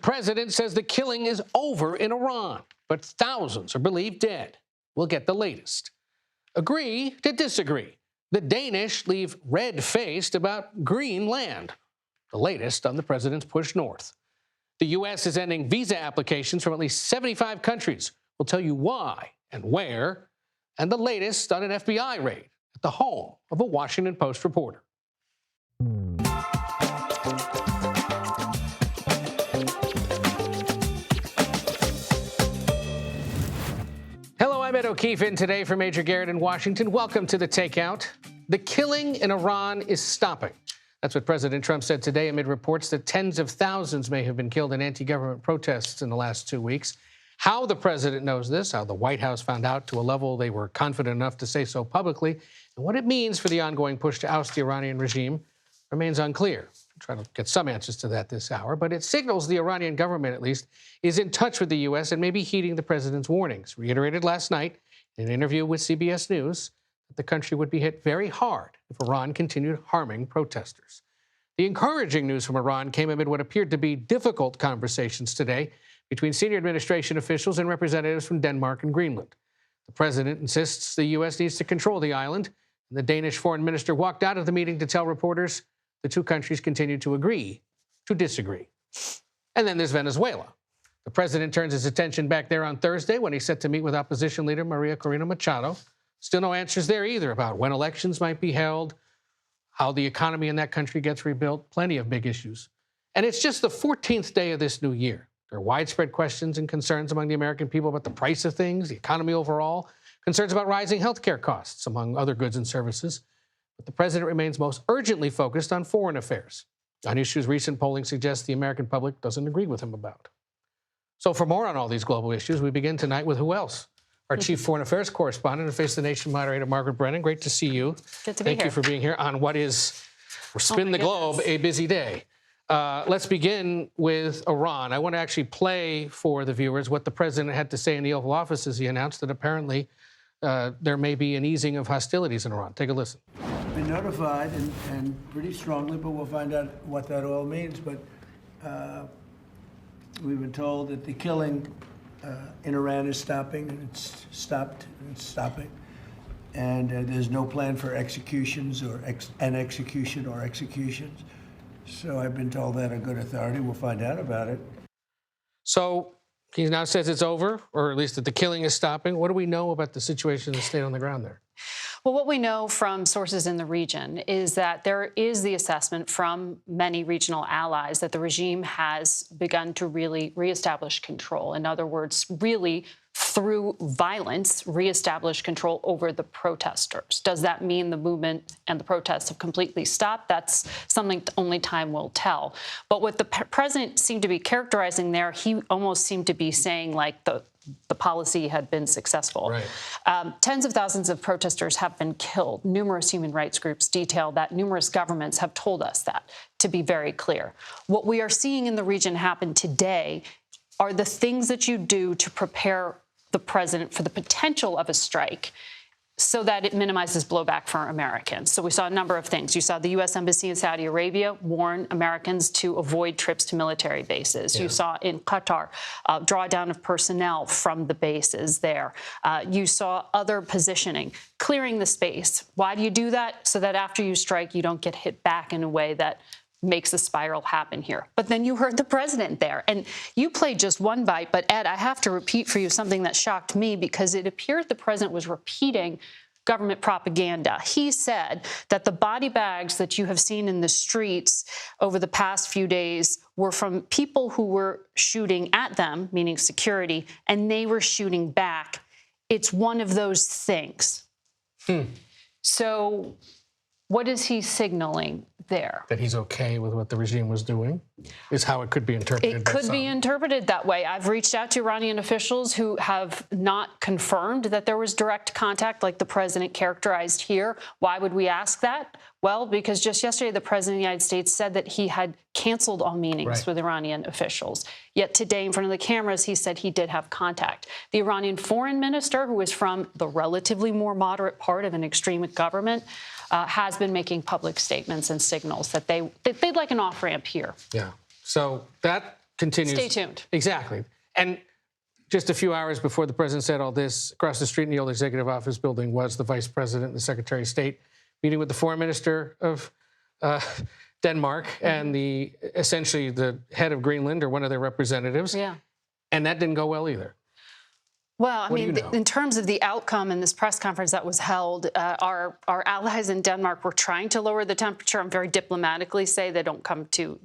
president says the killing is over in Iran, but thousands are believed dead. We'll get the latest. Agree to disagree. The Danish leave red-faced about Greenland. The latest on the president's push north. The U.S. is ending visa applications from at least 75 countries. We'll tell you why and where, and the latest on an FBI raid at the home of a Washington Post reporter. Hello, I'm Ed O'Keefe in today for Major Garrett in Washington. Welcome to the Takeout. The killing in Iran is stopping. That's what President Trump said today amid reports that tens of thousands may have been killed in anti-government protests in the last 2 weeks. How the president knows this, how the White House found out to a level they were confident enough to say so publicly, and what it means for the ongoing push to oust the Iranian regime remains unclear. I'll try to get some answers to that this hour, but it signals the Iranian government, at least, is in touch with the U.S. and may be heeding the president's warnings, reiterated last night in an interview with CBS News, that the country would be hit very hard if Iran continued harming protesters. The encouraging news from Iran came amid what appeared to be difficult conversations today between senior administration officials and representatives from Denmark and Greenland. The president insists the U.S. needs to control the island, and the Danish foreign minister walked out of the meeting to tell reporters the two countries continue to agree to disagree. And then there's Venezuela. The president turns his attention back there on Thursday when he's set to meet with opposition leader Maria Corina Machado. Still no answers there either about when elections might be held, how the economy in that country gets rebuilt, plenty of big issues. And it's just the 14th day of this new year. There are widespread questions and concerns among the American people about the price of things, the economy overall, concerns about rising health care costs, among other goods and services. But the president remains most urgently focused on foreign affairs, on issues recent polling suggests the American public doesn't agree with him about. So for more on all these global issues, we begin tonight with who else? Our chief foreign affairs correspondent and Face the Nation moderator, Margaret Brennan. Great to see you. Good to be here. Thank you for being here on what is, or spin the globe, a busy day. Let's begin with Iran. I want to actually play for the viewers what the president had to say in the Oval Office as he announced that apparently there may be an easing of hostilities in Iran. Take a listen. I've been notified and pretty strongly, but we'll find out what that all means. But we've been told that the killing in Iran is stopping, and it's stopped, and it's stopping. And there's no plan for executions or executions. So I've been told that on good authority. We'll find out about it. So he now says it's over, or at least that the killing is stopping. What do we know about the situation and the state on the ground there? Well, what we know from sources in the region is that there is the assessment from many regional allies that the regime has begun to really reestablish control. In other words, really through violence, reestablish control over the protesters. Does that mean the movement and the protests have completely stopped? That's something only time will tell. But what the president seemed to be characterizing there, he almost seemed to be saying like the policy had been successful. Right. Tens of thousands of protesters have been killed. Numerous human rights groups detail that. Numerous governments have told us that, to be very clear. What we are seeing in the region happen today are the things that you do to prepare the president for the potential of a strike so that it minimizes blowback for Americans. So we saw a number of things. You saw the U.S. Embassy in Saudi Arabia warn Americans to avoid trips to military bases. Yeah. You saw in Qatar drawdown of personnel from the bases there. You saw other positioning, clearing the space. Why do you do that? So that after you strike, you don't get hit back in a way that makes a spiral happen here. But then you heard the president there, and you played just one bite. But Ed, I have to repeat for you something that shocked me, because it appeared the president was repeating government propaganda. He said that the body bags that you have seen in the streets over the past few days were from people who were shooting at them, meaning security, and they were shooting back. It's one of those things. So what is he signaling there? That he's okay with what the regime was doing is how it could be interpreted. It could be interpreted that way. I've reached out to Iranian officials who have not confirmed that there was direct contact like the president characterized here. Why would we ask that? Well, because just yesterday, the president of the United States said that he had canceled all meetings with Iranian officials. Yet today, in front of the cameras, he said he did have contact. The Iranian foreign minister, who is from the relatively more moderate part of an extremist government, has been making public statements and signals that they'd like an off-ramp here. Yeah. So that continues. Stay tuned. Exactly. And just a few hours before the president said all this, across the street in the old executive office building was the vice president and the secretary of state meeting with the foreign minister of Denmark and essentially the head of Greenland or one of their representatives. Yeah. And that didn't go well either. Well, I mean, you know? in terms of the outcome in this press conference that was held, our allies in Denmark were trying to lower the temperature and very diplomatically say they didn't come to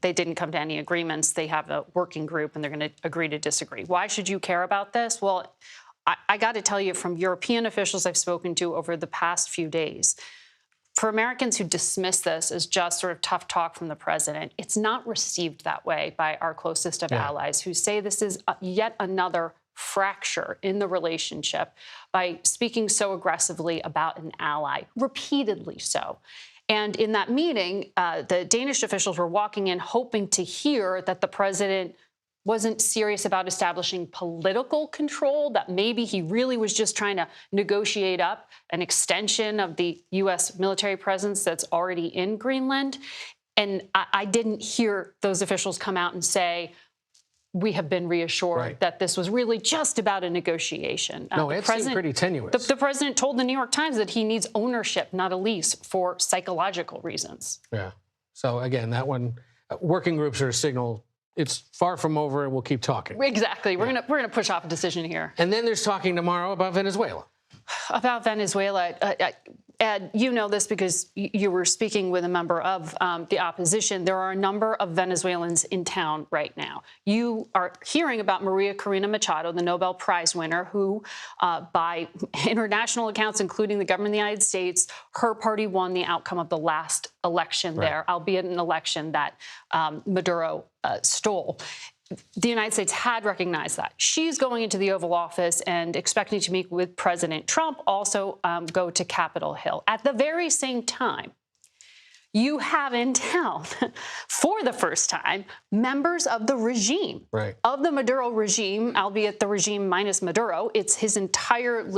any agreements. They have a working group and they're going to agree to disagree. Why should you care about this? Well, I got to tell you, from European officials I've spoken to over the past few days, for Americans who dismiss this as just sort of tough talk from the president, it's not received that way by our closest of allies, who say this is yet another fracture in the relationship by speaking so aggressively about an ally, repeatedly so. And in that meeting, the Danish officials were walking in hoping to hear that the president wasn't serious about establishing political control, that maybe he really was just trying to negotiate up an extension of the U.S. military presence that's already in Greenland. And I didn't hear those officials come out and say, we have been reassured that this was really just about a negotiation. No, it seemed pretty tenuous. The president told the New York Times that he needs ownership, not a lease, for psychological reasons. Yeah. So again, that one, working groups are a signal. It's far from over, and we'll keep talking. Exactly. We're gonna push off a decision here. And then there's talking tomorrow about Venezuela. About Venezuela, Ed, you know this because you were speaking with a member of the opposition. There are a number of Venezuelans in town right now. You are hearing about Maria Corina Machado, the Nobel Prize winner, who, by international accounts, including the government of the United States, her party won the outcome of the last election there, albeit an election that Maduro stole. The United States had recognized that. She's going into the Oval Office and expecting to meet with President Trump, also go to Capitol Hill. At the very same time, you have in town, for the first time, members of the regime, of the Maduro regime, albeit the regime minus Maduro. It's his entire,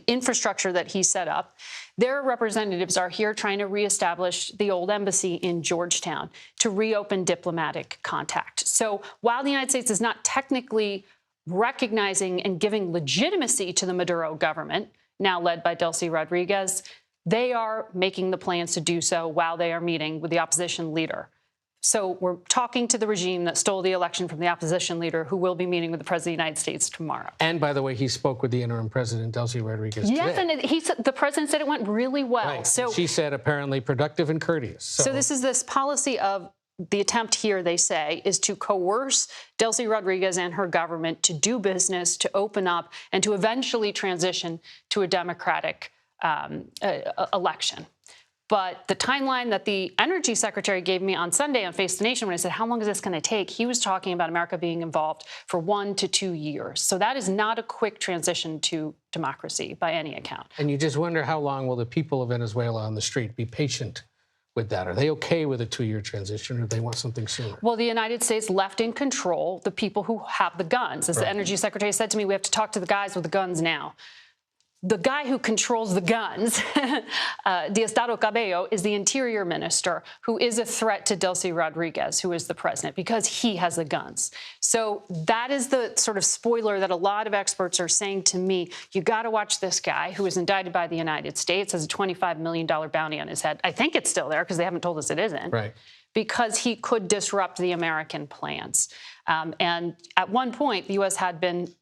infrastructure that he set up. Their representatives are here trying to reestablish the old embassy in Georgetown, to reopen diplomatic contact. So while the United States is not technically recognizing and giving legitimacy to the Maduro government, now led by Delcy Rodriguez, they are making the plans to do so while they are meeting with the opposition leader. So we're talking to the regime that stole the election from the opposition leader, who will be meeting with the President of the United States tomorrow. And by the way, he spoke with the interim president, Delcy Rodriguez, yes, today. And he said, the president said it went really well. Right. So she said apparently productive and courteous. So this is this policy of the attempt here, they say, is to coerce Delcy Rodriguez and her government to do business, to open up, and to eventually transition to a democratic election. But the timeline that the energy secretary gave me on Sunday on Face the Nation, when I said, how long is this going to take? He was talking about America being involved for 1 to 2 years. So that is not a quick transition to democracy by any account. And you just wonder, how long will the people of Venezuela on the street be patient with that? Are they okay with a 2-year transition, or do they want something sooner? Well, the United States left in control the people who have the guns. As the energy secretary said to me, we have to talk to the guys with the guns now. The guy who controls the guns, Diosdado Cabello, is the interior minister, who is a threat to Delcy Rodriguez, who is the president, because he has the guns. So that is the sort of spoiler that a lot of experts are saying to me. You got to watch this guy, who was indicted by the United States, has a $25 million bounty on his head. I think it's still there because they haven't told us it isn't. Right. Because he could disrupt the American plans. And at one point, the U.S. had been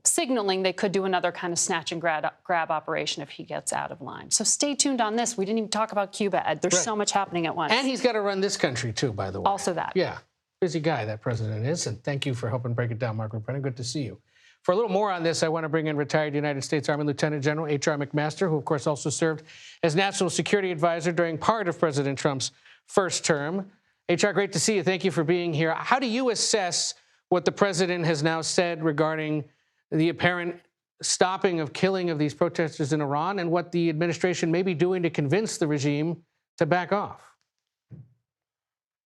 signaling they could do another kind of snatch and grab operation if he gets out of line. So stay tuned on this. We didn't even talk about Cuba, Ed. There's so much happening at once. And he's got to run this country, too, by the way. Also that. Yeah. Busy guy, that president is. And thank you for helping break it down, Margaret Brennan. Good to see you. For a little more on this, I want to bring in retired United States Army Lieutenant General H.R. McMaster, who, of course, also served as National Security Advisor during part of President Trump's first term. H.R., great to see you. Thank you for being here. How do you assess what the president has now said regarding the apparent stopping of killing of these protesters in Iran, and what the administration may be doing to convince the regime to back off?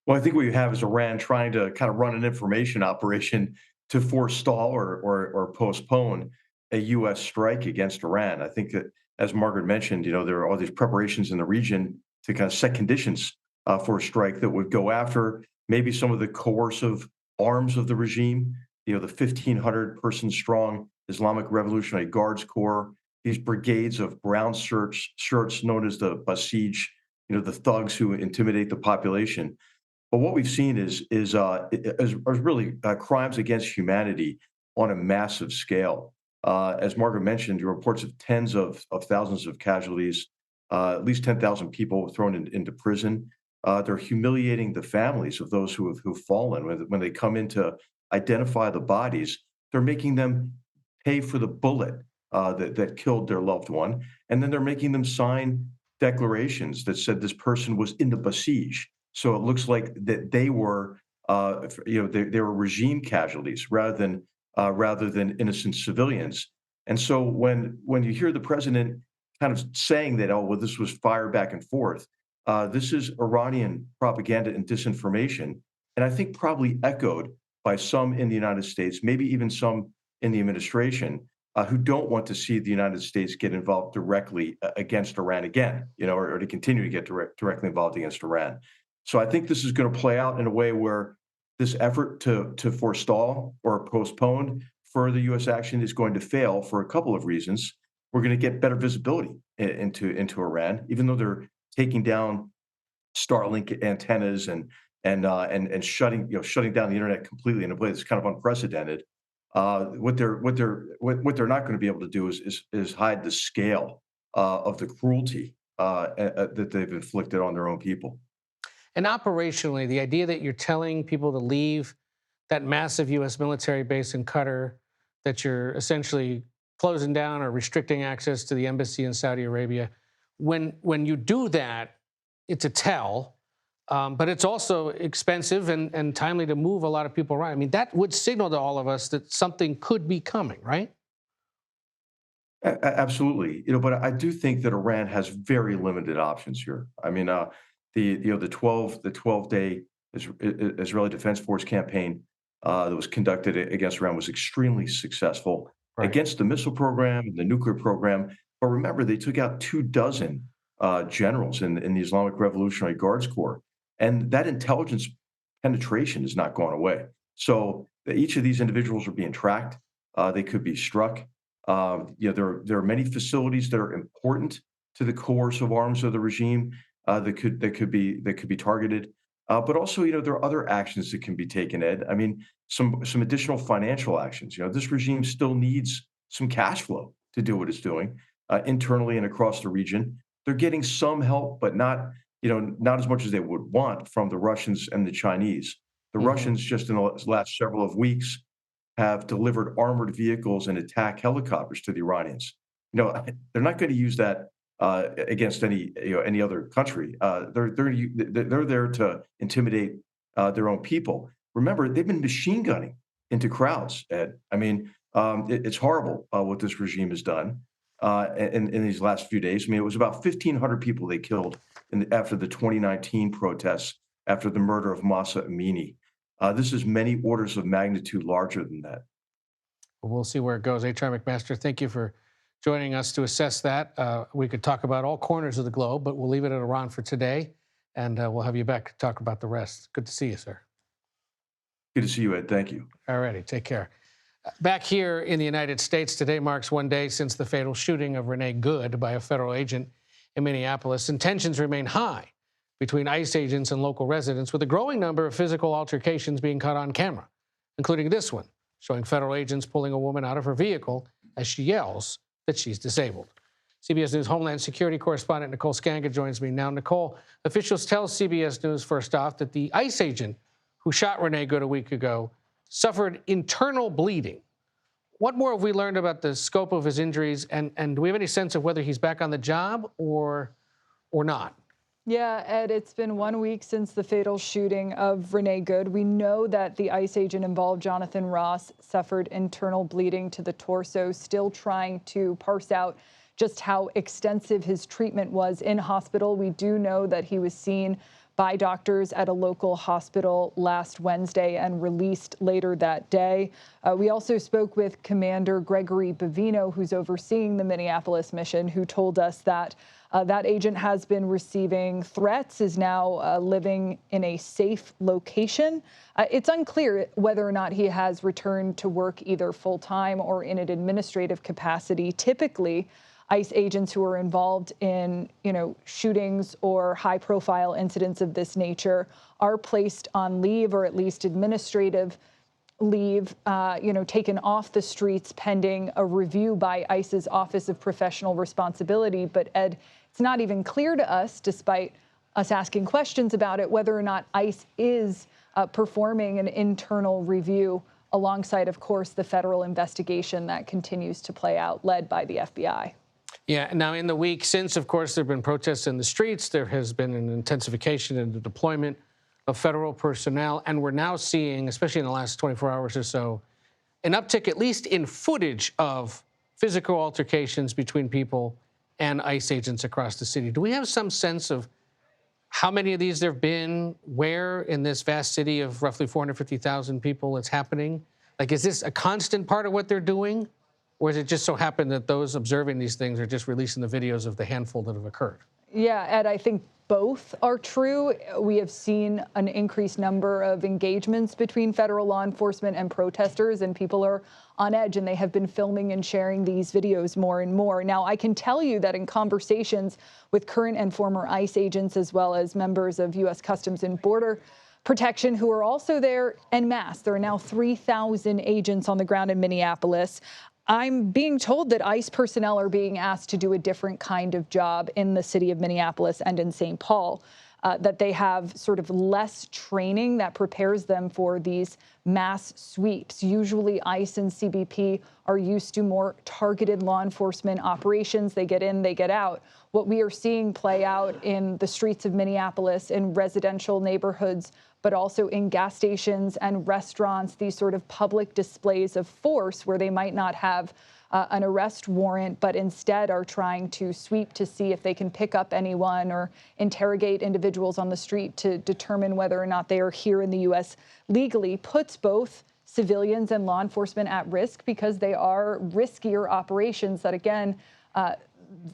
Well, I think what you have is Iran trying to kind of run an information operation to forestall or postpone a U.S. strike against Iran. I think that, as Margaret mentioned, there are all these preparations in the region to kind of set conditions for a strike that would go after maybe some of the coercive arms of the regime, the 1,500 person strong Islamic Revolutionary Guards Corps, these brigades of brown shirts known as the Basij, the thugs who intimidate the population. But what we've seen is really crimes against humanity on a massive scale. As Margaret mentioned, reports of tens of thousands of casualties, at least 10,000 people thrown into prison. They're humiliating the families of those who've fallen. When they come in to identify the bodies, they're making them pay for the bullet that killed their loved one, and then they're making them sign declarations that said this person was in the Basij. So it looks like that they were, they were regime casualties rather than innocent civilians. And so when you hear the president kind of saying that, oh, well, this was fire back and forth, this is Iranian propaganda and disinformation, and I think probably echoed by some in the United States, maybe even some in the administration, who don't want to see the United States get involved directly against Iran again, or to continue to get directly involved against Iran. So I think this is going to play out in a way where this effort to forestall or postpone further U.S. action is going to fail for a couple of reasons. We're going to get better visibility into Iran, even though they're taking down Starlink antennas and shutting down the internet completely in a way that's kind of unprecedented. What they're not going to be able to do is hide the scale of the cruelty that they've inflicted on their own people. And operationally, the idea that you're telling people to leave that massive U.S. military base in Qatar, that you're essentially closing down or restricting access to the embassy in Saudi Arabia, when you do that, it's a tell, but it's also expensive and timely to move a lot of people around. I mean, that would signal to all of us that something could be coming, right? Absolutely, but I do think that Iran has very limited options here. I mean, the 12-day Israeli Defense Force campaign that was conducted against Iran was extremely successful against the missile program and the nuclear program. But remember, they took out 24 generals in the Islamic Revolutionary Guards Corps, and that intelligence penetration has not gone away. So each of these individuals are being tracked. They could be struck. There are many facilities that are important to the coercive arms of the regime that could be targeted. But also, there are other actions that can be taken, Ed. I mean, some additional financial actions. This regime still needs some cash flow to do what it's doing internally and across the region. They're getting some help, but not as much as they would want from the Russians and the Chinese. The Russians, just in the last several of weeks, have delivered armored vehicles and attack helicopters to the Iranians. They're not going to use that against any other country. They're there to intimidate their own people. Remember, they've been machine gunning into crowds, Ed. I mean, it's horrible what this regime has done in these last few days. I mean, it was about 1,500 people they killed after the 2019 protests, after the murder of Mahsa Amini. This is many orders of magnitude larger than that. We'll see where it goes. H.R. McMaster, thank you for joining us to assess that. We could talk about all corners of the globe, but we'll leave it at Iran for today, and we'll have you back to talk about the rest. Good to see you, sir. Good to see you, Ed. Thank you. All righty. Take care. Back here in the United States, today marks 1 day since the fatal shooting of Renee Good by a federal agent in Minneapolis, and tensions remain high between ICE agents and local residents, with a growing number of physical altercations being caught on camera, including this one, showing federal agents pulling a woman out of her vehicle as she yells that she's disabled. CBS News Homeland Security correspondent Nicole Skanga joins me now. Nicole, officials tell CBS News first off that the ICE agent who shot Renee Good a week ago suffered internal bleeding. What more have we learned about the scope of his injuries, and do we have any sense of whether he's back on the job or not? Yeah, Ed, it's been 1 week since the fatal shooting of Renee Good. We know that the ICE agent involved, Jonathan Ross, suffered internal bleeding to the torso, still trying to parse out just how extensive his treatment was in hospital. We do know that he was seen by doctors at a local hospital last Wednesday and released later that day. We also spoke with Commander Gregory Bavino, who's overseeing the Minneapolis mission, who told us that That agent has been receiving threats, is now living in a safe location. It's unclear whether or not he has returned to work either full-time or in an administrative capacity. Typically, ICE agents who are involved in, shootings or high-profile incidents of this nature are placed on leave, or at least administrative leave, taken off the streets pending a review by ICE's Office of Professional Responsibility. But Ed, it's not even clear to us, despite us asking questions about it, whether or not ICE is performing an internal review alongside, of course, the federal investigation that continues to play out, led by the FBI. Yeah. Now, in the week since, of course, there have been protests in the streets. There has been an intensification in the deployment of federal personnel. And we're now seeing, especially in the last 24 hours or so, an uptick, at least in footage of physical altercations between people and ICE agents across the city. Do we have some sense of how many of these there have been, where in this vast city of roughly 450,000 people it's happening? Like, is this a constant part of what they're doing? Or is it just so happened that those observing these things are just releasing the videos of the handful that have occurred? Yeah, Ed, I think both are true. We have seen an increased number of engagements between federal law enforcement and protesters, and people are on edge, and they have been filming and sharing these videos more and more. Now, I can tell you that in conversations with current and former ICE agents, as well as members of U.S. Customs and Border Protection who are also there en masse, there are now 3,000 agents on the ground in Minneapolis. I'm being told that ICE personnel are being asked to do a different kind of job in the city of Minneapolis and in St. Paul, that they have sort of less training that prepares them for these mass sweeps. Usually ICE and CBP are used to more targeted law enforcement operations. They get in, they get out. What we are seeing play out in the streets of Minneapolis, in residential neighborhoods, but also in gas stations and restaurants, these sort of public displays of force where they might not have an arrest warrant, but instead are trying to sweep to see if they can pick up anyone or interrogate individuals on the street to determine whether or not they are here in the U.S. legally, puts both civilians and law enforcement at risk, because they are riskier operations that, again,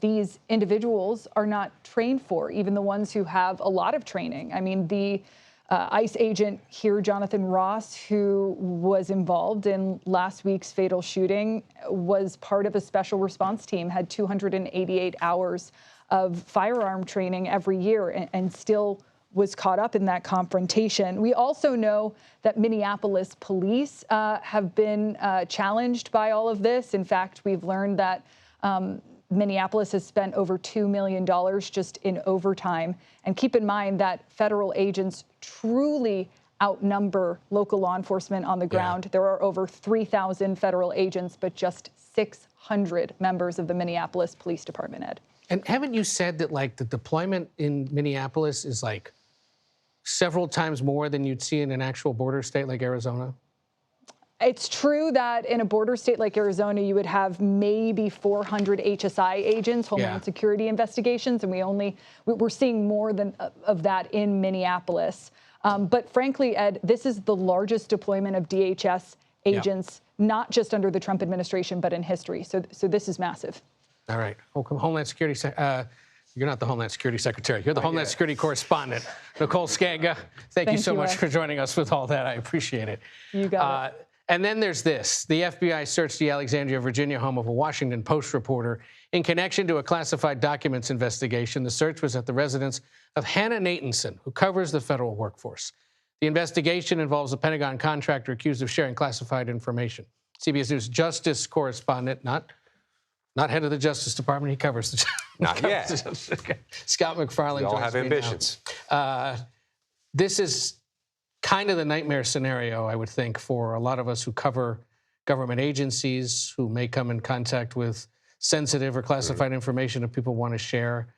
these individuals are not trained for, even the ones who have a lot of training. I mean, the ICE agent here, Jonathan Ross, who was involved in last week's fatal shooting, was part of a special response team, had 288 hours of firearm training every year, and still was caught up in that confrontation. We also know that Minneapolis police have been challenged by all of this. In fact, we've learned that Minneapolis has spent over $2 million just in overtime. And keep in mind that federal agents truly outnumber local law enforcement on the ground. Yeah. There are over 3,000 federal agents, but just 600 members of the Minneapolis Police Department, Ed. And haven't you said that, like, the deployment in Minneapolis is, like, several times more than you'd see in an actual border state like Arizona? It's true that in a border state like Arizona, you would have maybe 400 HSI agents, Homeland Security investigations, and we're seeing more of that in Minneapolis. But frankly, Ed, this is the largest deployment of DHS agents, not just under the Trump administration, but in history. So this is massive. All right. Homeland Security. You're not the Homeland Security Secretary. You're the Homeland Security correspondent. Nicole Skagga, thank you so much for joining us with all that. I appreciate it. You got it. And then there's this. The FBI searched the Alexandria, Virginia home of a Washington Post reporter in connection to a classified documents investigation. The search was at the residence of Hannah Natanson, who covers the federal workforce. The investigation involves a Pentagon contractor accused of sharing classified information. CBS News justice correspondent, not head of the Justice Department, he covers the Not yet. Scott McFarlane. We all have ambitions. This is kind of the nightmare scenario, I would think, for a lot of us who cover government agencies, who may come in contact with sensitive or classified information that people want to share.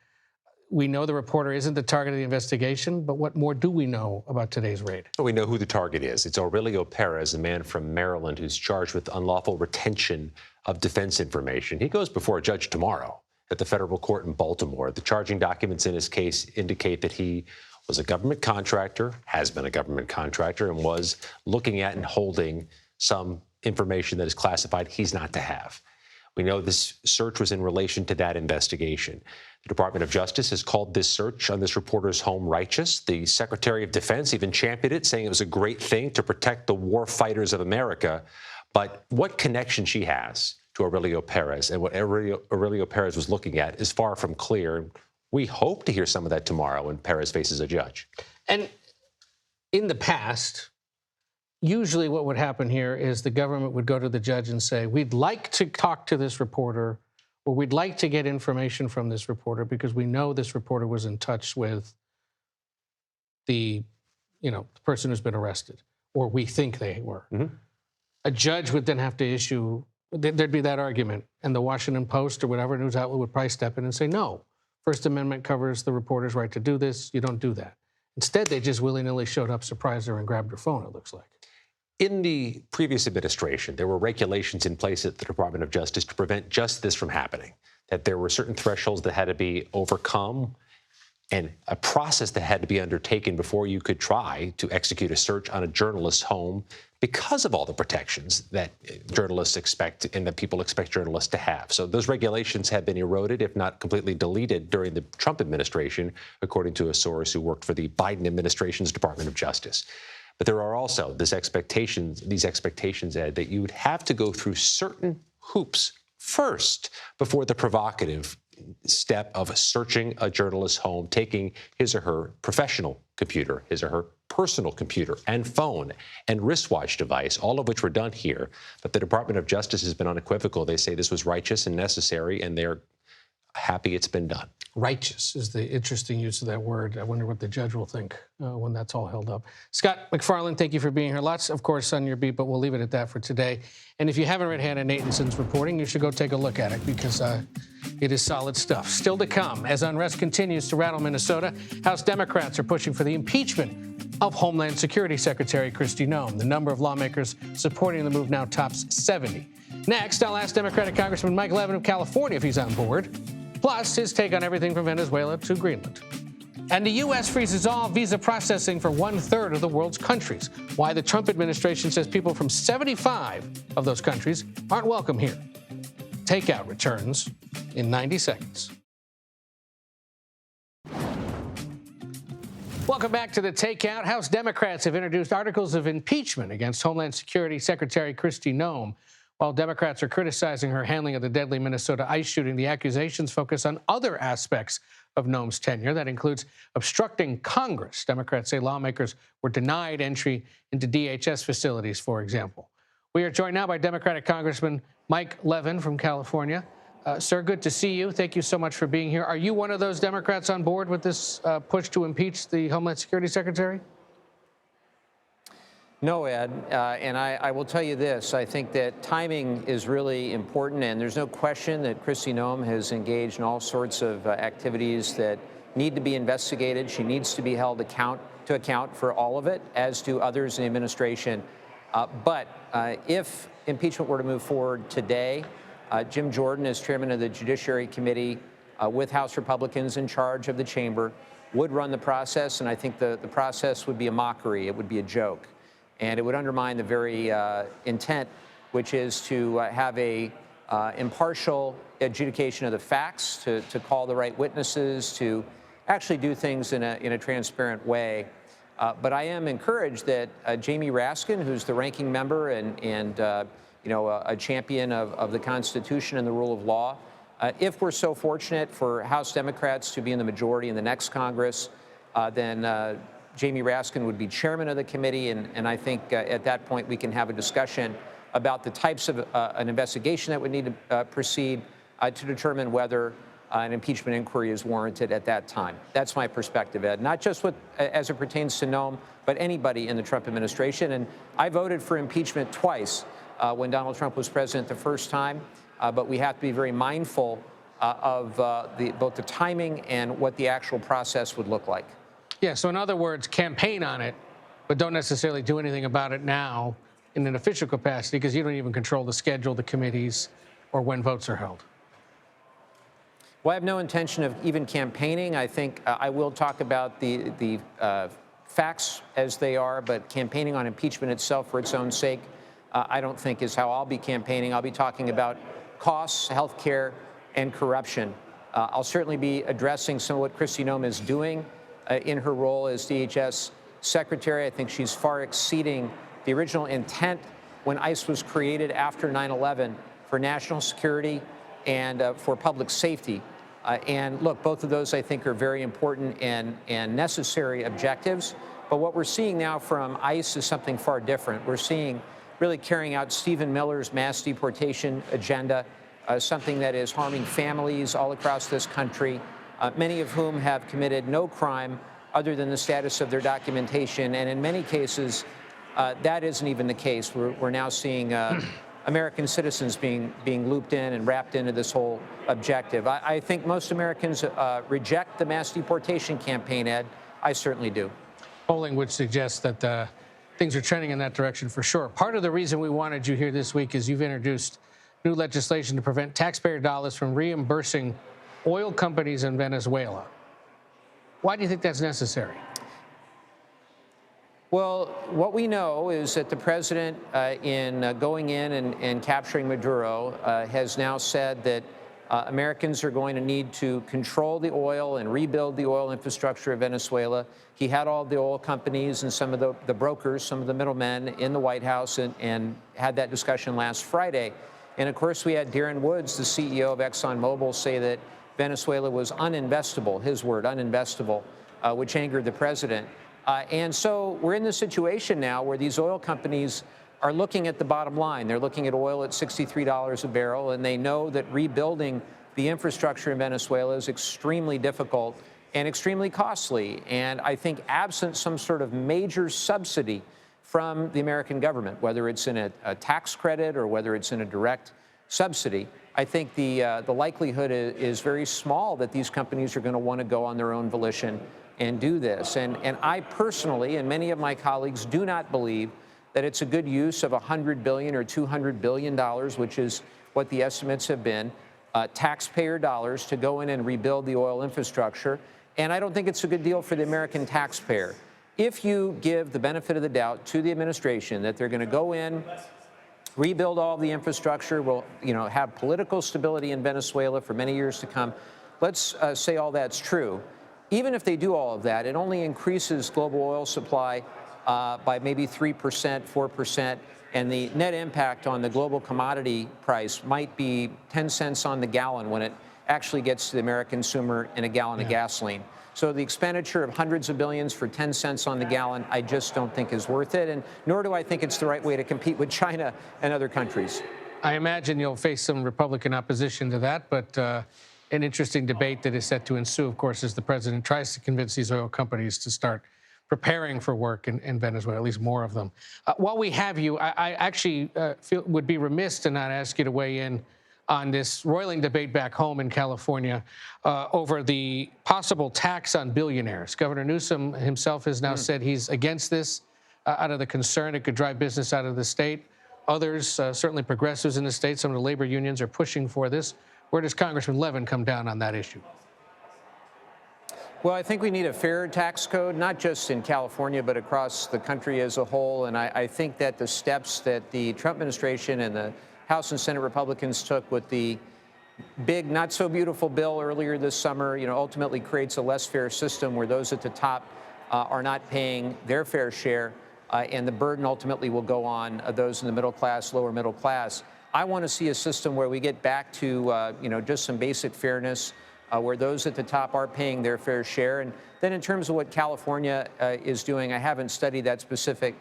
We know the reporter isn't the target of the investigation, but what more do we know about today's raid? We know who the target is. It's Aurelio Perez, a man from Maryland who's charged with unlawful retention of defense information. He goes before a judge tomorrow at the federal court in Baltimore. The charging documents in his case indicate that he was a government contractor, has been a government contractor, and was looking at and holding some information that is classified he's not to have. We know this search was in relation to that investigation. The Department of Justice has called this search on this reporter's home righteous. The Secretary of Defense even championed it, saying it was a great thing to protect the war fighters of America. But what connection she has to Aurelio Perez and what Aurelio Perez was looking at is far from clear. We hope to hear some of that tomorrow when Perez faces a judge. And in the past, usually what would happen here is the government would go to the judge and say, we'd like to talk to this reporter, or we'd like to get information from this reporter because we know this reporter was in touch with the person who's been arrested, or we think they were. Mm-hmm. A judge would then have to issue, there'd be that argument, and the Washington Post or whatever news outlet would probably step in and say, no, First Amendment covers the reporter's right to do this. You don't do that. Instead, they just willy-nilly showed up, surprised her, and grabbed her phone, it looks like. In the previous administration, there were regulations in place at the Department of Justice to prevent just this from happening, that there were certain thresholds that had to be overcome and a process that had to be undertaken before you could try to execute a search on a journalist's home because of all the protections that journalists expect and that people expect journalists to have. So those regulations have been eroded, if not completely deleted, during the Trump administration, according to a source who worked for the Biden administration's Department of Justice. But there are also these expectations, Ed, that you would have to go through certain hoops first before the provocative step of searching a journalist's home, taking his or her professional computer, his or her personal computer and phone and wristwatch device, all of which were done here. But the Department of Justice has been unequivocal. They say this was righteous and necessary, and they're happy it's been done. Righteous is the interesting use of that word. I wonder what the judge will think when that's all held up. Scott McFarland, thank you for being here. Lots, of course, on your beat, but we'll leave it at that for today. And if you haven't read Hannah Nathanson's reporting, you should go take a look at it because it is solid stuff. Still to come, as unrest continues to rattle Minnesota, House Democrats are pushing for the impeachment of Homeland Security Secretary Kristi Noem. The number of lawmakers supporting the move now tops 70. Next, I'll ask Democratic Congressman Mike Levin of California if he's on board. Plus, his take on everything from Venezuela to Greenland. And the U.S. freezes all visa processing for 1/3 of the world's countries. Why the Trump administration says people from 75 of those countries aren't welcome here. Takeout returns in 90 seconds. Welcome back to the Takeout. House Democrats have introduced articles of impeachment against Homeland Security Secretary Kristi Noem. While Democrats are criticizing her handling of the deadly Minnesota ICE shooting, the accusations focus on other aspects of Noem's tenure. That includes obstructing Congress. Democrats say lawmakers were denied entry into DHS facilities, for example. We are joined now by Democratic Congressman Mike Levin from California. Sir, good to see you. Thank you so much for being here. Are you one of those Democrats on board with this push to impeach the Homeland Security Secretary? No, Ed, and I will tell you this. I think that timing is really important, and there's no question that Kristi Noem has engaged in all sorts of activities that need to be investigated. She needs to be held to account for all of it, as do others in the administration. But if impeachment were to move forward today, Jim Jordan, as chairman of the Judiciary Committee, with House Republicans in charge of the chamber, would run the process, and I think the process would be a mockery. It would be a joke. And it would undermine the very intent, which is to have a impartial adjudication of the facts, to call the right witnesses, to actually do things in a transparent way. But I am encouraged that Jamie Raskin, who's the ranking member and a champion of the Constitution and the rule of law, if we're so fortunate for House Democrats to be in the majority in the next Congress, then Jamie Raskin would be chairman of the committee, and I think at that point we can have a discussion about the types of an investigation that would need to proceed to determine whether an impeachment inquiry is warranted at that time. That's my perspective, Ed, not just as it pertains to Noem, but anybody in the Trump administration. And I voted for impeachment twice when Donald Trump was president the first time, but we have to be very mindful of both the timing and what the actual process would look like. Yeah, so in other words, campaign on it, but don't necessarily do anything about it now in an official capacity because you don't even control the schedule, the committees, or when votes are held. Well, I have no intention of even campaigning. I think I will talk about the facts as they are, but campaigning on impeachment itself for its own sake, I don't think is how I'll be campaigning. I'll be talking about costs, health care, and corruption. I'll certainly be addressing some of what Kristi Noem is doing in her role as DHS secretary. I think she's far exceeding the original intent when ICE was created after 9/11 for national security and for public safety. And look, both of those I think are very important and necessary objectives. But what we're seeing now from ICE is something far different. We're seeing really carrying out Stephen Miller's mass deportation agenda, something that is harming families all across this country, many of whom have committed no crime other than the status of their documentation. And in many cases, that isn't even the case. We're now seeing American citizens being looped in and wrapped into this whole objective. I think most Americans reject the mass deportation campaign, Ed. I certainly do. Polling would suggest that things are trending in that direction for sure. Part of the reason we wanted you here this week is you've introduced new legislation to prevent taxpayer dollars from reimbursing oil companies in Venezuela. Why do you think that's necessary? Well, what we know is that the president, in going in and capturing Maduro, has now said that Americans are going to need to control the oil and rebuild the oil infrastructure of Venezuela. He had all the oil companies and some of the brokers, some of the middlemen in the White House and had that discussion last Friday. And of course, we had Darren Woods, the CEO of ExxonMobil, say that Venezuela was uninvestable, his word, uninvestable, which angered the president. And so we're in this situation now where these oil companies are looking at the bottom line. They're looking at oil at $63 a barrel, and they know that rebuilding the infrastructure in Venezuela is extremely difficult and extremely costly. And I think absent some sort of major subsidy from the American government, whether it's in a tax credit or whether it's in a direct subsidy, I think the likelihood is very small that these companies are going to want to go on their own volition and do this. And I personally, and many of my colleagues, do not believe that it's a good use of $100 billion or $200 billion, which is what the estimates have been, taxpayer dollars to go in and rebuild the oil infrastructure. And I don't think it's a good deal for the American taxpayer. If you give the benefit of the doubt to the administration that they're going to go in, rebuild all the infrastructure, will have political stability in Venezuela for many years to come, let's say all that's true. Even if they do all of that, it only increases global oil supply by maybe 3%, 4%, and the net impact on the global commodity price might be 10 cents on the gallon when it actually gets to the American consumer in a gallon of gasoline. So the expenditure of hundreds of billions for 10 cents on the gallon, I just don't think is worth it, and nor do I think it's the right way to compete with China and other countries. I imagine you'll face some Republican opposition to that, but an interesting debate that is set to ensue, of course, as the president tries to convince these oil companies to start preparing for work in Venezuela, at least more of them. While we have you, I actually would be remiss to not ask you to weigh in on this roiling debate back home in California over the possible tax on billionaires. Governor Newsom himself has now said he's against this out of the concern it could drive business out of the state. Others, certainly progressives in the state, some of the labor unions are pushing for this. Where does Congressman Levin come down on that issue? Well, I think we need a fair tax code, not just in California, but across the country as a whole. And I think that the steps that the Trump administration and the House and Senate Republicans took with the big, not so beautiful bill earlier this summer, ultimately creates a less fair system where those at the top are not paying their fair share, and the burden ultimately will go on those in the middle class, lower middle class. I want to see a system where we get back to, just some basic fairness, where those at the top are paying their fair share. And then in terms of what California is doing, I haven't studied that specific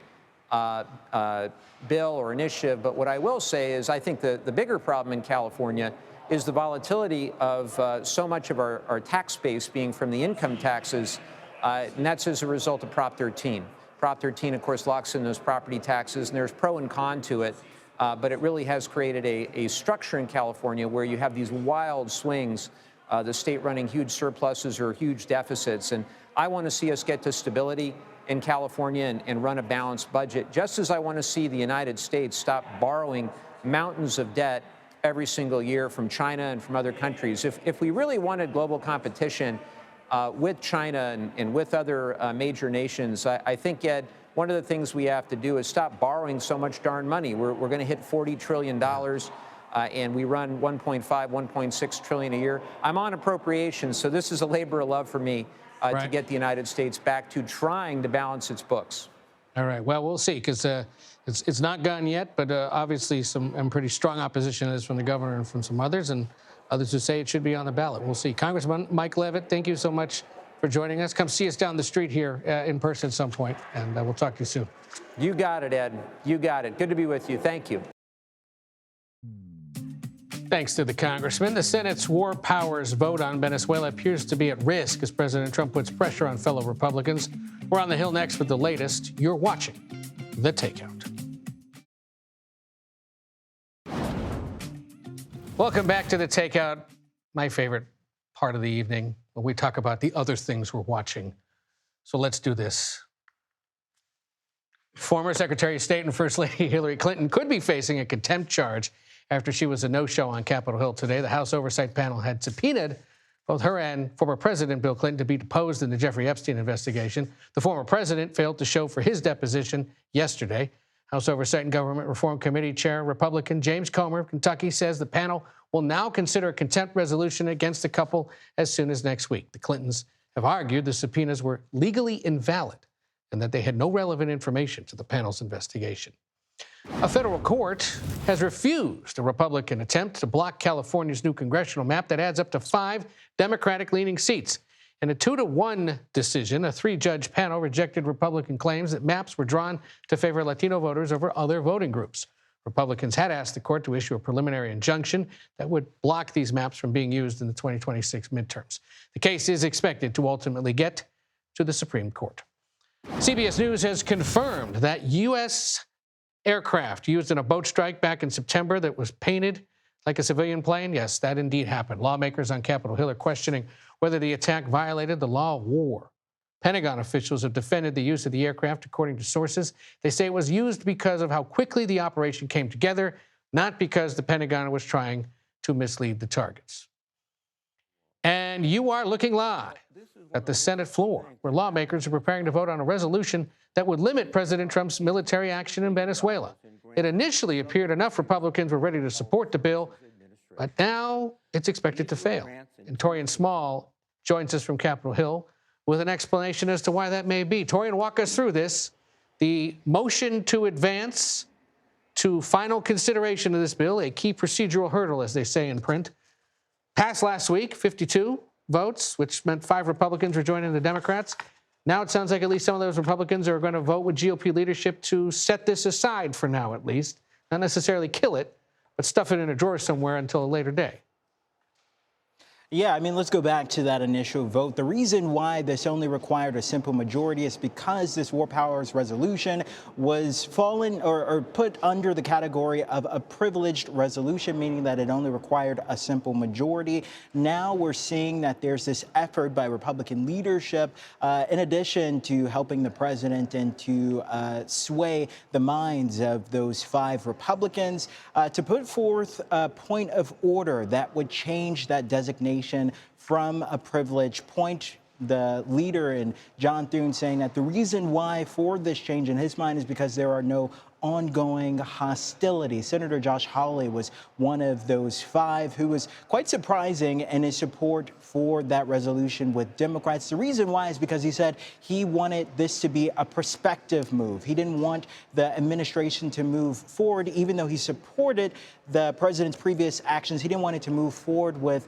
bill or initiative, but what I will say is I think the bigger problem in California is the volatility of so much of our tax base being from the income taxes, and that's as a result of Prop 13. Prop 13, of course, locks in those property taxes, and there's pro and con to it, but it really has created a structure in California where you have these wild swings, the state running huge surpluses or huge deficits, and I want to see us get to stability in California and run a balanced budget, just as I want to see the United States stop borrowing mountains of debt every single year from China and from other countries. If we really wanted global competition with China and with other major nations, I think, Ed, one of the things we have to do is stop borrowing so much darn money. We're going to hit $40 trillion and we run 1.5, 1.6 trillion a year. I'm on appropriations, so this is a labor of love for me to get the United States back to trying to balance its books. All right. Well, we'll see, because it's not gone yet, but obviously some pretty strong opposition is from the governor and from some others, and others who say it should be on the ballot. We'll see. Congressman Mike Levin, thank you so much for joining us. Come see us down the street here in person at some point, and we'll talk to you soon. You got it, Ed. You got it. Good to be with you. Thank you. Thanks to the congressman. The Senate's war powers vote on Venezuela appears to be at risk as President Trump puts pressure on fellow Republicans. We're on the Hill next with the latest. You're watching The Takeout. Welcome back to The Takeout, my favorite part of the evening, when we talk about the other things we're watching. So let's do this. Former Secretary of State and First Lady Hillary Clinton could be facing a contempt charge after she was a no-show on Capitol Hill today. The House Oversight Panel had subpoenaed both her and former President Bill Clinton to be deposed in the Jeffrey Epstein investigation. The former president failed to show for his deposition yesterday. House Oversight and Government Reform Committee Chair Republican James Comer of Kentucky says the panel will now consider a contempt resolution against the couple as soon as next week. The Clintons have argued the subpoenas were legally invalid and that they had no relevant information to the panel's investigation. A federal court has refused a Republican attempt to block California's new congressional map that adds up to 5 Democratic-leaning seats. In a 2-1 decision, a 3-judge panel rejected Republican claims that maps were drawn to favor Latino voters over other voting groups. Republicans had asked the court to issue a preliminary injunction that would block these maps from being used in the 2026 midterms. The case is expected to ultimately get to the Supreme Court. CBS News has confirmed that U.S. aircraft used in a boat strike back in September that was painted like a civilian plane. Yes, that indeed happened. Lawmakers on Capitol Hill are questioning whether the attack violated the law of war. Pentagon officials have defended the use of the aircraft, according to sources. They say it was used because of how quickly the operation came together, not because the Pentagon was trying to mislead the targets. And you are looking live at the Senate floor, where lawmakers are preparing to vote on a resolution that would limit President Trump's military action in Venezuela. It initially appeared enough Republicans were ready to support the bill, but now it's expected to fail. And Torian Small joins us from Capitol Hill with an explanation as to why that may be. Torian, walk us through this. The motion to advance to final consideration of this bill, a key procedural hurdle, as they say in print, passed last week, 52 votes, which meant 5 Republicans were joining the Democrats. Now it sounds like at least some of those Republicans are going to vote with GOP leadership to set this aside for now, at least. Not necessarily kill it, but stuff it in a drawer somewhere until a later day. Yeah, I mean, let's go back to that initial vote. The reason why this only required a simple majority is because this war powers resolution was fallen or put under the category of a privileged resolution, meaning that it only required a simple majority. Now we're seeing that there's this effort by Republican leadership, in addition to helping the president and to sway the minds of those 5 Republicans, to put forth a point of order that would change that designation from a privilege point. The leader and John Thune saying that the reason why for this change in his mind is because there are no ongoing hostilities. Senator Josh Hawley was one of those 5 who was quite surprising in his support for that resolution with Democrats. The reason why is because he said he wanted this to be a prospective move. He didn't want the administration to move forward, even though he supported the president's previous actions. He didn't want it to move forward with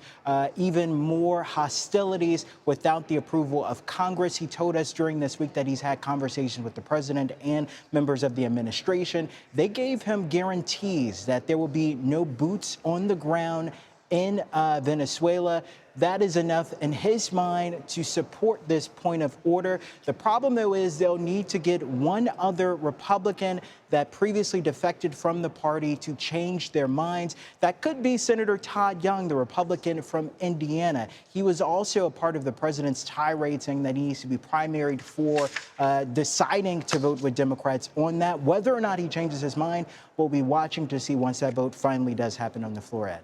even more hostilities without the approval of Congress. He told us during this week that he's had conversations with the president and members of the administration. They gave him guarantees that there will be no boots on the ground in Venezuela. That is enough in his mind to support this point of order. The problem, though, is they'll need to get one other Republican that previously defected from the party to change their minds. That could be Senator Todd Young, the Republican from Indiana. He was also a part of the president's tirade saying that he needs to be primaried for deciding to vote with Democrats on that. Whether or not he changes his mind, we'll be watching to see once that vote finally does happen on the floor, Ed.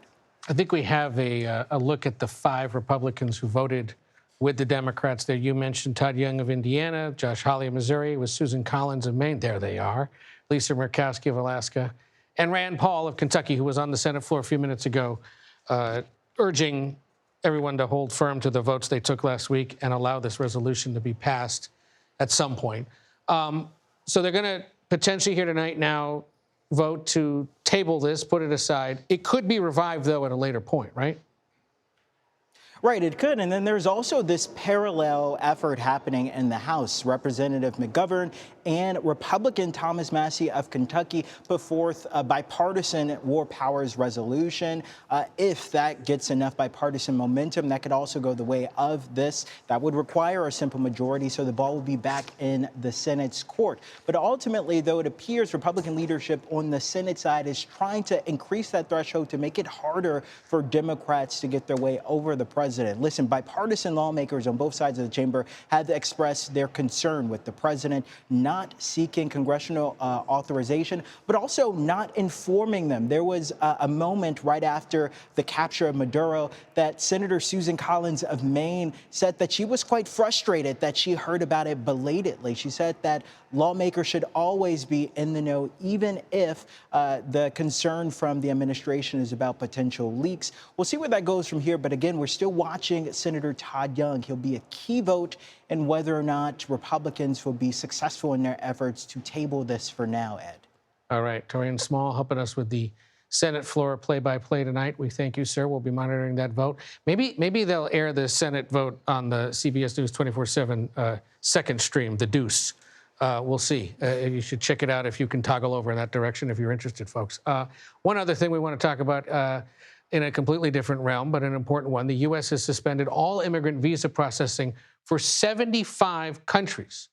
I think we have a look at the 5 Republicans who voted with the Democrats there. You mentioned Todd Young of Indiana, Josh Hawley of Missouri, with Susan Collins of Maine. There they are. Lisa Murkowski of Alaska, and Rand Paul of Kentucky, who was on the Senate floor a few minutes ago, urging everyone to hold firm to the votes they took last week and allow this resolution to be passed at some point. So they're going to potentially here tonight now vote to table this, put it aside. It could be revived, though, at a later point, right? Right, it could. And then there's also this parallel effort happening in the House. Representative McGovern and Republican Thomas Massie of Kentucky put forth a bipartisan war powers resolution. If that gets enough bipartisan momentum, that could also go the way of this. That would require a simple majority, so the ball will be back in the Senate's court. But ultimately, though, it appears Republican leadership on the Senate side is trying to increase that threshold to make it harder for Democrats to get their way over the president. Listen, bipartisan lawmakers on both sides of the chamber had to express their concern with the president not seeking congressional authorization, but also not informing them. There was a moment right after the capture of Maduro that Senator Susan Collins of Maine said that she was quite frustrated that she heard about it belatedly. She said that lawmakers should always be in the know, even if the concern from the administration is about potential leaks. We'll see where that goes from here. But again, we're still watching Senator Todd Young. He'll be a key vote in whether or not Republicans will be successful in their efforts to table this for now, Ed. All right. Torian Small helping us with the Senate floor play-by-play tonight. We thank you, sir. We'll be monitoring that vote. Maybe they'll air the Senate vote on the CBS News 24/7 second stream, The Deuce. We'll see. You should check it out if you can toggle over in that direction if you're interested, folks. One other thing we want to talk about in a completely different realm, but an important one. The U.S. has suspended all immigrant visa processing for 75 countries,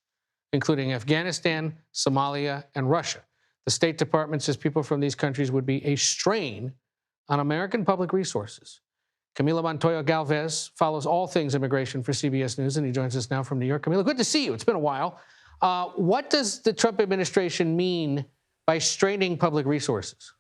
including Afghanistan, Somalia, and Russia. The State Department says people from these countries would be a strain on American public resources. Camila Montoya Galvez follows all things immigration for CBS News, and he joins us now from New York. Camila, good to see you. It's been a while. What does the Trump administration mean by straining public resources?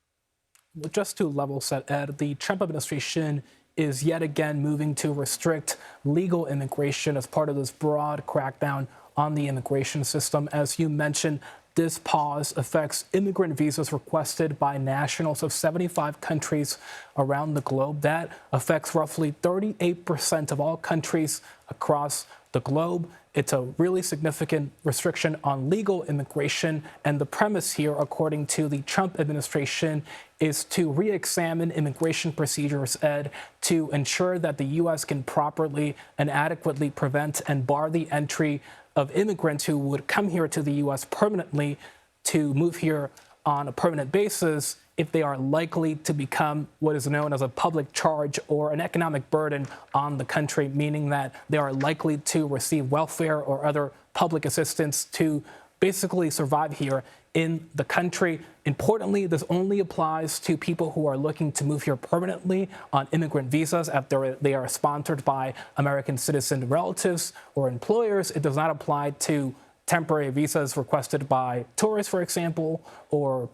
Just to level set, Ed, the Trump administration is yet again moving to restrict legal immigration as part of this broad crackdown on the immigration system. As you mentioned, this pause affects immigrant visas requested by nationals of 75 countries around the globe. That affects roughly 38% of all countries across the globe. It's a really significant restriction on legal immigration. And the premise here, according to the Trump administration, is to re-examine immigration procedures, Ed, to ensure that the U.S. can properly and adequately prevent and bar the entry of immigrants who would come here to the U.S. permanently to move here on a permanent basis if they are likely to become what is known as a public charge or an economic burden on the country, meaning that they are likely to receive welfare or other public assistance to basically survive here in the country. Importantly, this only applies to people who are looking to move here permanently on immigrant visas after they are sponsored by American citizen relatives or employers. It does not apply to temporary visas requested by tourists, for example, or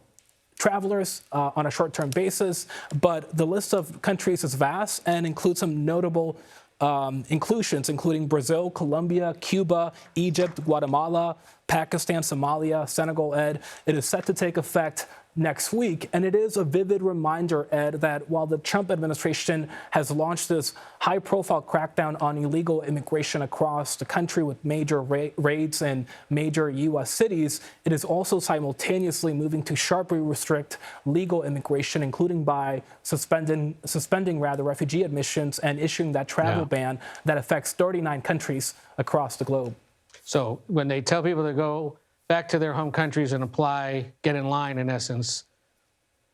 travelers on a short-term basis. But the list of countries is vast and includes some notable inclusions, including Brazil, Colombia, Cuba, Egypt, Guatemala, Pakistan, Somalia, Senegal, Ed. It is set to take effect next week. And it is a vivid reminder, Ed, that while the Trump administration has launched this high-profile crackdown on illegal immigration across the country with major raids in major U.S. cities, it is also simultaneously moving to sharply restrict legal immigration, including by suspending refugee admissions and issuing that travel ban that affects 39 countries across the globe. So when they tell people to go back to their home countries and apply, get in line in essence,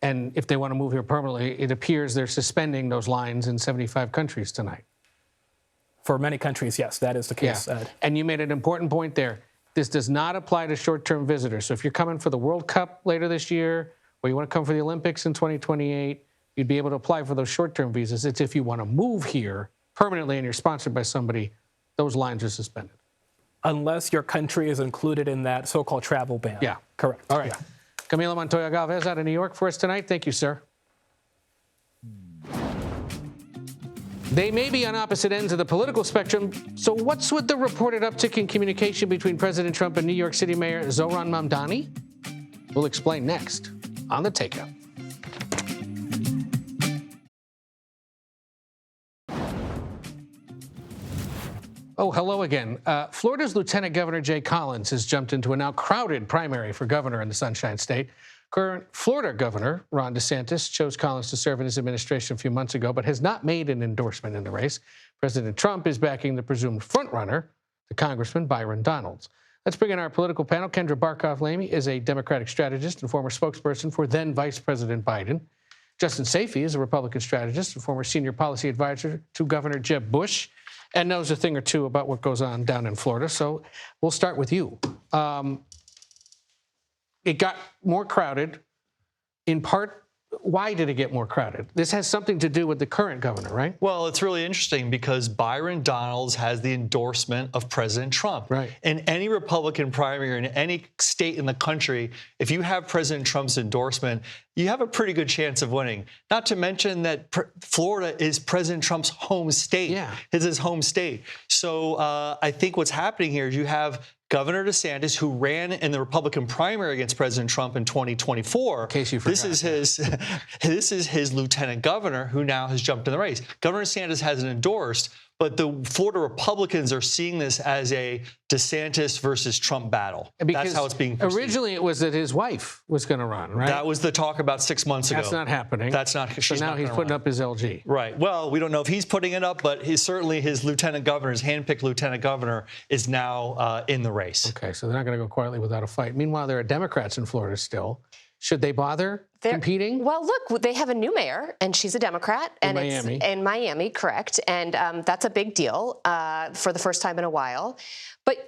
and if they want to move here permanently, it appears they're suspending those lines in 75 countries tonight. For many countries, yes, that is the case, Ed. And you made an important point there. This does not apply to short-term visitors. So if you're coming for the World Cup later this year, or you want to come for the Olympics in 2028, you'd be able to apply for those short-term visas. It's if you want to move here permanently and you're sponsored by somebody, those lines are suspended. Unless your country is included in that so-called travel ban. Yeah. Correct. All right. Yeah. Camila Montoya Galvez out of New York for us tonight. Thank you, sir. They may be on opposite ends of the political spectrum, so what's with the reported uptick in communication between President Trump and New York City Mayor Zohran Mamdani? We'll explain next on The Takeout. Oh, hello again. Florida's Lieutenant Governor Jay Collins has jumped into a now crowded primary for governor in the Sunshine State. Current Florida Governor Ron DeSantis chose Collins to serve in his administration a few months ago, but has not made an endorsement in the race. President Trump is backing the presumed frontrunner, the Congressman Byron Donalds. Let's bring in our political panel. Kendra Barkov-Lamy is a Democratic strategist and former spokesperson for then Vice President Biden. Justin Safey is a Republican strategist and former senior policy advisor to Governor Jeb Bush, and knows a thing or two about what goes on down in Florida. So we'll start with you. It got more crowded. In part, why did it get more crowded? This has something to do with the current governor, right? Well, it's really interesting because Byron Donalds has the endorsement of President Trump. Right. In any Republican primary in any state in the country, if you have President Trump's endorsement, you have a pretty good chance of winning. Not to mention that Florida is President Trump's home state. Yeah. It's his home state. So I think what's happening here is you have Governor DeSantis, who ran in the Republican primary against President Trump in 2024. In case you forgot. This is his lieutenant governor who now has jumped in the race. Governor DeSantis hasn't endorsed, but the Florida Republicans are seeing this as a DeSantis versus Trump battle. Because that's how it's being perceived. Originally, it was that his wife was going to run, right? That was the talk about 6 months ago. That's not happening. That's not. So now he's putting up his LG. Right. Well, we don't know if he's putting it up, but certainly his lieutenant governor, his handpicked lieutenant governor, is now in the race. Okay, so they're not going to go quietly without a fight. Meanwhile, there are Democrats in Florida still. Should they bother competing? Well, look, they have a new mayor, and she's a Democrat. In Miami. It's in Miami, correct. And that's a big deal for the first time in a while. But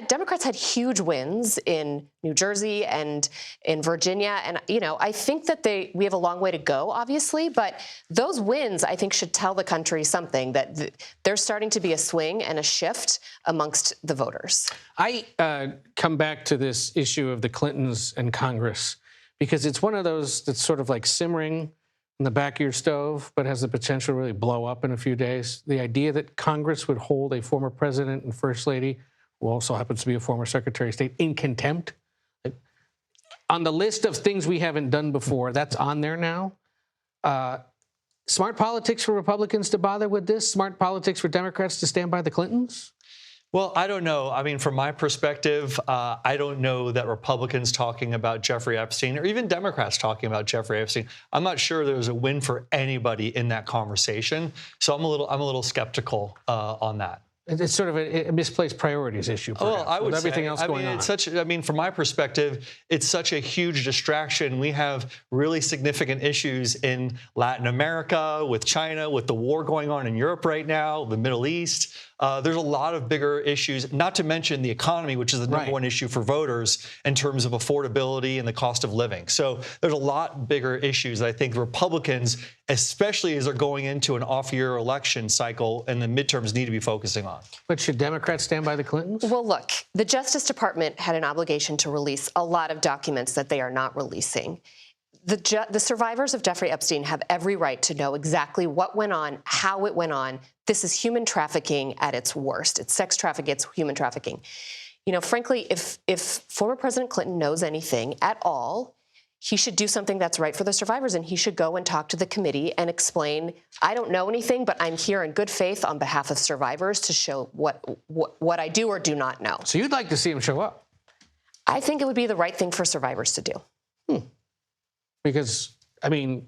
Democrats had huge wins in New Jersey and in Virginia. And, I think that we have a long way to go, obviously. But those wins, I think, should tell the country something, that there's starting to be a swing and a shift amongst the voters. I come back to this issue of the Clintons and Congress, because it's one of those that's sort of like simmering in the back of your stove, but has the potential to really blow up in a few days. The idea that Congress would hold a former president and first lady, who also happens to be a former secretary of state, in contempt. On the list of things we haven't done before, that's on there now. Smart politics for Republicans to bother with this? Smart politics for Democrats to stand by the Clintons? Well, I don't know. I mean, from my perspective, I don't know that Republicans talking about Jeffrey Epstein or even Democrats talking about Jeffrey Epstein, I'm not sure there's a win for anybody in that conversation. So I'm a little skeptical on that. It's sort of a misplaced priorities issue, perhaps, well, I would with everything say, else going on. From my perspective, it's such a huge distraction. We have really significant issues in Latin America, with China, with the war going on in Europe right now, the Middle East. There's a lot of bigger issues, not to mention the economy, which is the number one issue for voters in terms of affordability and the cost of living. So there's a lot bigger issues that I think Republicans, especially as they're going into an off-year election cycle and the midterms, need to be focusing on. But should Democrats stand by the Clintons? Well, look, the Justice Department had an obligation to release a lot of documents that they are not releasing. The survivors of Jeffrey Epstein have every right to know exactly what went on, how it went on. This is human trafficking at its worst. It's sex trafficking, it's human trafficking. Frankly, if former President Clinton knows anything at all, he should do something that's right for the survivors, and he should go and talk to the committee and explain, I don't know anything, but I'm here in good faith on behalf of survivors to show what I do or do not know. So you'd like to see him show up? I think it would be the right thing for survivors to do. Because many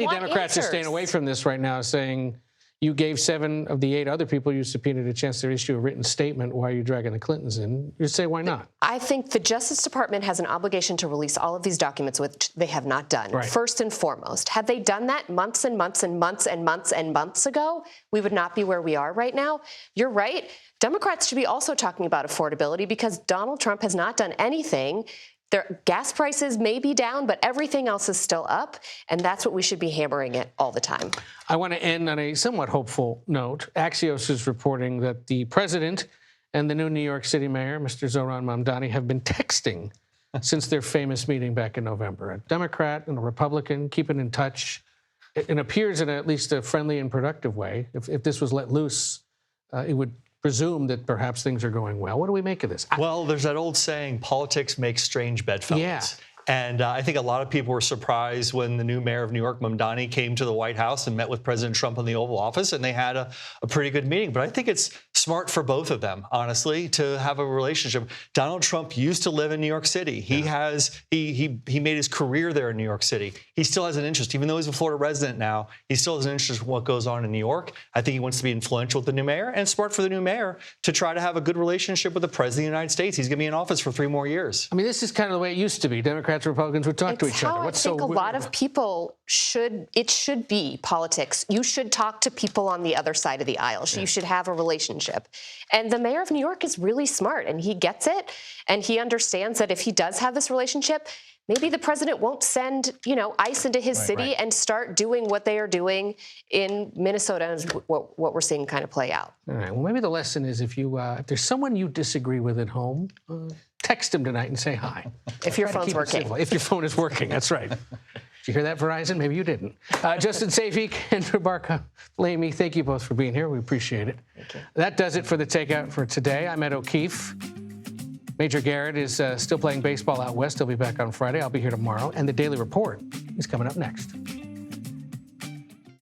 Democrats are staying away from this right now, saying you gave 7 of the 8 other people you subpoenaed a chance to issue a written statement. Why are you dragging the Clintons in? You'd say, why not? I think the Justice Department has an obligation to release all of these documents, which they have not done. Right. First and foremost, had they done that months and months and months and months and months ago, we would not be where we are right now. You're right. Democrats should be also talking about affordability, because Donald Trump has not done anything. Their gas prices may be down, but everything else is still up, and that's what we should be hammering it all the time. I want to end on a somewhat hopeful note. Axios is reporting that the president and the new New York City mayor, Mr. Zohran Mamdani, have been texting since their famous meeting back in November. A Democrat and a Republican keeping in touch. It appears in at least a friendly and productive way. If this was let loose, it would presume that perhaps things are going well. What do we make of this? Well, there's that old saying, politics makes strange bedfellows. Yeah. And I think a lot of people were surprised when the new mayor of New York, Mamdani, came to the White House and met with President Trump in the Oval Office, and they had a pretty good meeting. But I think it's smart for both of them, honestly, to have a relationship. Donald Trump used to live in New York City. He made his career there in New York City. He still has an interest, even though he's a Florida resident now. He still has an interest in what goes on in New York. I think he wants to be influential with the new mayor, and smart for the new mayor to try to have a good relationship with the president of the United States. He's going to be in office for 3 more years. I mean, this is kind of the way it used to be. Democrats and Republicans would talk to each other. What's I think a lot of people it should be politics. You should talk to people on the other side of the aisle. You should have a relationship. And the mayor of New York is really smart, and he gets it, and he understands that if he does have this relationship, maybe the president won't send, ICE into his city and start doing what they are doing in Minnesota, is what we're seeing kind of play out. All right. Well, maybe the lesson is if there's someone you disagree with at home, text him tonight and say hi. If your phone's working. If your phone is working, that's right. Did you hear that, Verizon? Maybe you didn't. Justin Safik and Rebecca Lamy, thank you both for being here. We appreciate it. Thank you. That does it for the Takeout for today. I'm Ed O'Keefe. Major Garrett is still playing baseball out west. He'll be back on Friday. I'll be here tomorrow. And the Daily Report is coming up next.